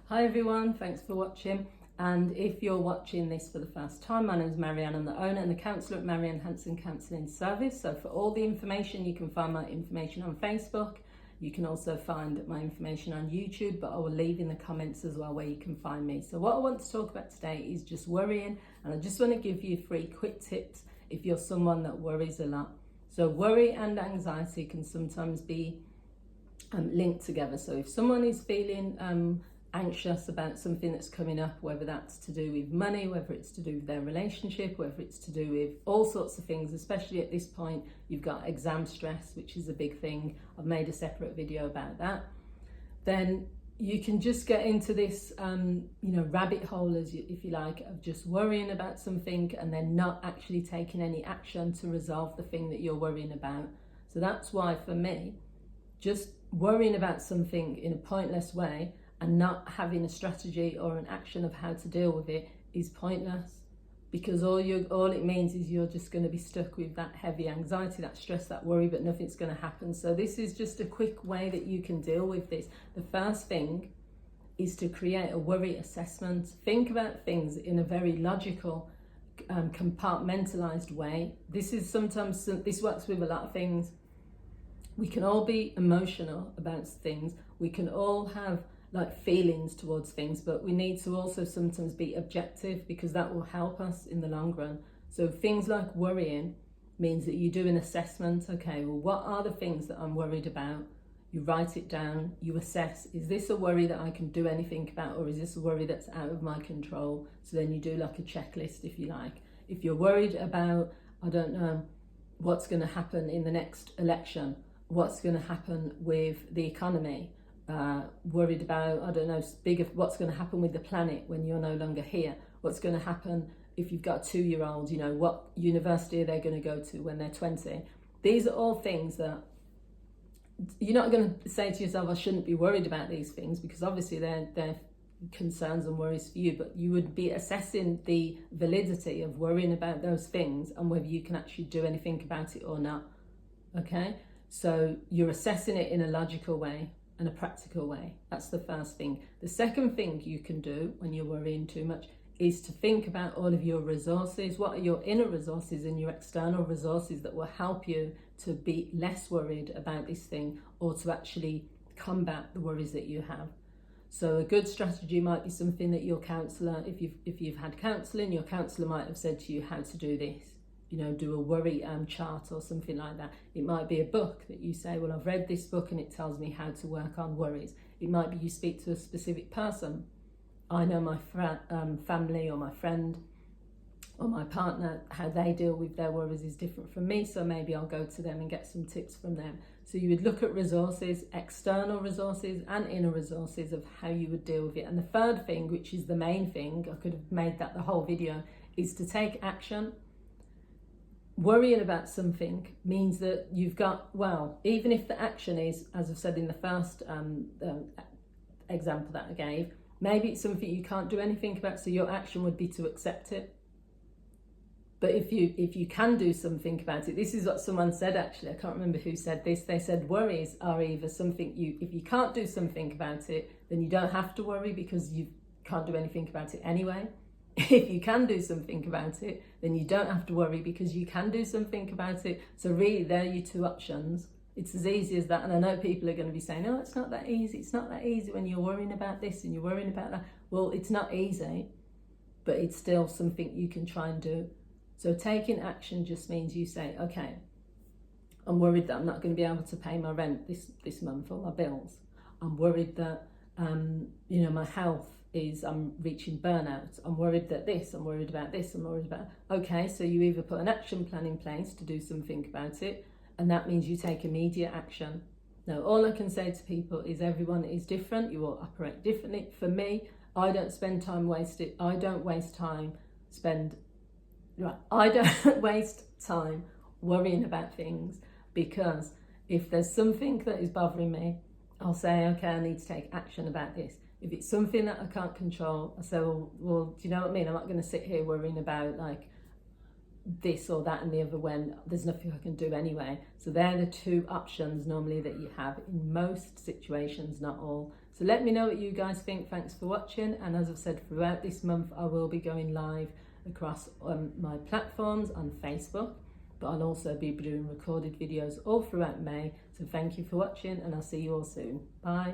Hi everyone, thanks for watching. And if you're watching this for the first time, my name is Marianne. I'm the owner and the counsellor at Marianne Hanson Counselling Service. So for all the information, you can find my information on Facebook. You can also find my information on YouTube, but I will leave in the comments as well where you can find me. So what I want to talk about today is just worrying, and I just want to give you 3 quick tips if you're someone that worries a lot. So worry and anxiety can sometimes be linked together. So if someone is feeling anxious about something that's coming up, whether that's to do with money, whether it's to do with their relationship, whether it's to do with all sorts of things, especially at this point, you've got exam stress, which is a big thing. I've made a separate video about that. Then you can just get into this, rabbit hole, if you like, of just worrying about something and then not actually taking any action to resolve the thing that you're worrying about. So that's why, for me, just worrying about something in a pointless way and not having a strategy or an action of how to deal with it is pointless, because all it means is you're just going to be stuck with that heavy anxiety, that stress, that worry, but nothing's going to happen. So this is just a quick way that you can deal with this. The first thing is to create a worry assessment. Think about things in a very logical, compartmentalized way. This works with a lot of things. We can all be emotional about things. We can all have feelings towards things, but we need to also sometimes be objective, because that will help us in the long run. So things like worrying means that you do an assessment. Okay, well, what are the things that I'm worried about? You write it down, you assess, is this a worry that I can do anything about, or is this a worry that's out of my control? So then you do like a checklist, if you like. If you're worried about, I don't know, what's going to happen in the next election, what's going to happen with the economy, worried about, I don't know, what's going to happen with the planet when you're no longer here, what's going to happen if you've got a 2-year-old, what university are they going to go to when they're 20? These are all things that you're not going to say to yourself, I shouldn't be worried about these things, because obviously they're concerns and worries for you, but you would be assessing the validity of worrying about those things and whether you can actually do anything about it or not. Okay, so you're assessing it in a logical way and a practical way. That's the first thing. The second thing you can do when you're worrying too much is to think about all of your resources. What are your inner resources and your external resources that will help you to be less worried about this thing, or to actually combat the worries that you have? So a good strategy might be something that your counsellor, if you've had counselling, your counsellor might have said to you how to do this. Do a worry chart or something like that. It might be a book that you say, well, I've read this book and it tells me how to work on worries. It might be you speak to a specific person. I know my family or my friend or my partner, how they deal with their worries is different from me, so maybe I'll go to them and get some tips from them. So you would look at resources, external resources and inner resources, of how you would deal with it. And the third thing, which is the main thing, I could have made that the whole video, is to take action. Worrying about something means that you've got, even if the action is, as I've said in the first example that I gave, maybe it's something you can't do anything about, so your action would be to accept it. But if you can do something about it, this is what someone said actually, I can't remember who said this, they said worries are either something if you can't do something about it, then you don't have to worry because you can't do anything about it anyway. If you can do something about it, then you don't have to worry because you can do something about it. So really, there are your 2 options. It's as easy as that. And I know people are going to be saying, oh, it's not that easy. It's not that easy when you're worrying about this and you're worrying about that. Well, it's not easy, but it's still something you can try and do. So taking action just means you say, okay, I'm worried that I'm not going to be able to pay my rent this month or my bills. I'm worried that, my health I'm reaching burnout. I'm worried that I'm worried about this, I'm worried about. Okay, so you either put an action plan in place to do something about it, and that means you take immediate action. Now, all I can say to people is everyone is different, you all operate differently. For me, I don't waste time worrying about things, because if there's something that is bothering me, I'll say, okay, I need to take action about this. If it's something that I can't control, I say, well, do you know what I mean? I'm not going to sit here worrying about this or that and the other when there's nothing I can do anyway. So they're the 2 options normally that you have in most situations, not all. So let me know what you guys think. Thanks for watching. And as I've said, throughout this month, I will be going live across my platforms on Facebook, but I'll also be doing recorded videos all throughout May. So thank you for watching, and I'll see you all soon. Bye.